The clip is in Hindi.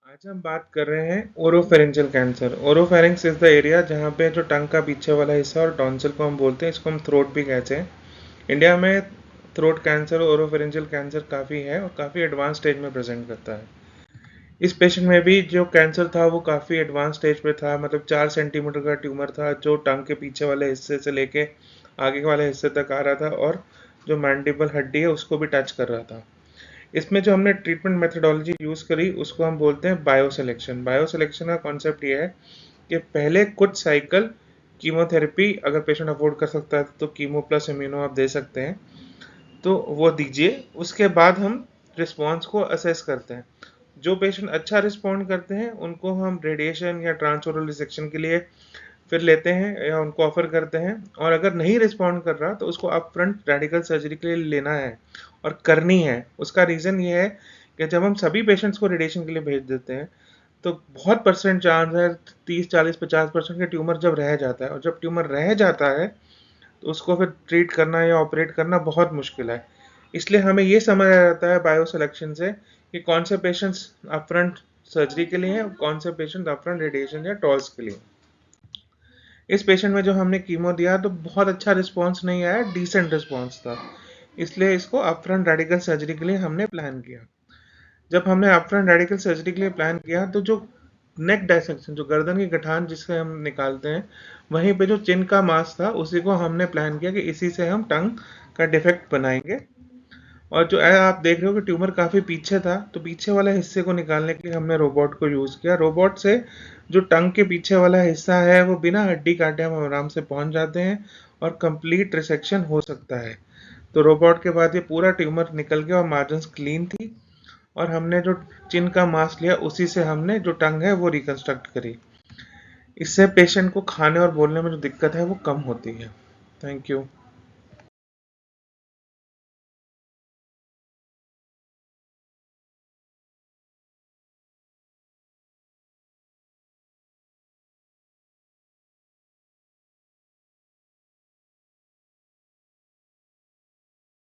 आज हम बात कर रहे हैं oropharyngeal cancer. Oropharynx is the area जहाँ पे जो टंग का पीछे वाला हिस्सा और टॉन्सिल को हम बोलते हैं, इसको हम थ्रोट भी कहते हैं। इंडिया में थ्रोट कैंसर और ओरोफेरेंजियल कैंसर काफ़ी है और काफ़ी एडवांस स्टेज में प्रेजेंट करता है। इस पेशेंट में भी जो कैंसर था वो काफ़ी एडवांस स्टेज पे था, मतलब 4 सेंटीमीटर का ट्यूमर था जो टंग के पीछे वाले हिस्से से लेके आगे वाले हिस्से तक आ रहा था और जो मैंडिबल हड्डी है उसको भी टच कर रहा था। इसमें जो हमने ट्रीटमेंट मेथडोलॉजी यूज़ करी उसको हम बोलते हैं बायो सिलेक्शन। बायो सिलेक्शन का कॉन्सेप्ट ये है कि पहले कुछ साइकिल कीमोथेरेपी, अगर पेशेंट अफोर्ड कर सकता है तो कीमो प्लस इम्यूनो आप दे सकते हैं, तो वो दीजिए। उसके बाद हम रिस्पॉन्स को असेस करते हैं। जो पेशेंट अच्छा रिस्पॉन्ड करते हैं उनको हम रेडिएशन या ट्रांसओरल रिसेक्शन के लिए फिर लेते हैं या उनको ऑफर करते हैं, और अगर नहीं रिस्पॉन्ड कर रहा तो उसको अप फ्रंट रेडिकल सर्जरी के लिए लेना है और करनी है। उसका रीज़न ये है कि जब हम सभी पेशेंट्स को रेडिएशन के लिए भेज देते हैं तो बहुत परसेंट चांस है, 30 40 50% के ट्यूमर जब रह जाता है, और जब ट्यूमर रह जाता है तो उसको फिर ट्रीट करना या ऑपरेट करना बहुत मुश्किल है। इसलिए हमें ये समझ आ जाता है बायो सिलेक्शन से कि कौन से पेशेंट्स अपफ्रंट सर्जरी के लिए हैं और कौन से पेशेंट अपफ्रंट रेडिएशन या टॉल्स के लिए। इस पेशेंट में जो हमने कीमो दिया तो बहुत अच्छा रिस्पॉन्स नहीं आया, डिसेंट रिस्पॉन्स था, इसलिए इसको अपफ्रंट रेडिकल सर्जरी के लिए हमने प्लान किया। जब हमने अपफ्रंट रेडिकल सर्जरी के लिए प्लान किया तो जो नेक डायसेक्शन, जो गर्दन की गठान जिससे हम निकालते हैं, वहीं पे जो चिन का मांस था उसी को हमने प्लान किया कि इसी से हम टंग का डिफेक्ट बनाएंगे। और जो आप देख रहे हो कि ट्यूमर काफ़ी पीछे था, तो पीछे वाले हिस्से को निकालने के लिए हमने रोबोट को यूज़ किया। रोबोट से जो टंग के पीछे वाला हिस्सा है वो बिना हड्डी काटे हम आराम से पहुंच जाते हैं और कंप्लीट रिसेक्शन हो सकता है। तो रोबोट के बाद ये पूरा ट्यूमर निकल गया और मार्जिन्स क्लीन थी, और हमने जो चिन का मांस लिया उसी से हमने जो टंग है वो रिकंस्ट्रक्ट करी। इससे पेशेंट को खाने और बोलने में जो दिक्कत है वो कम होती है। Thank you.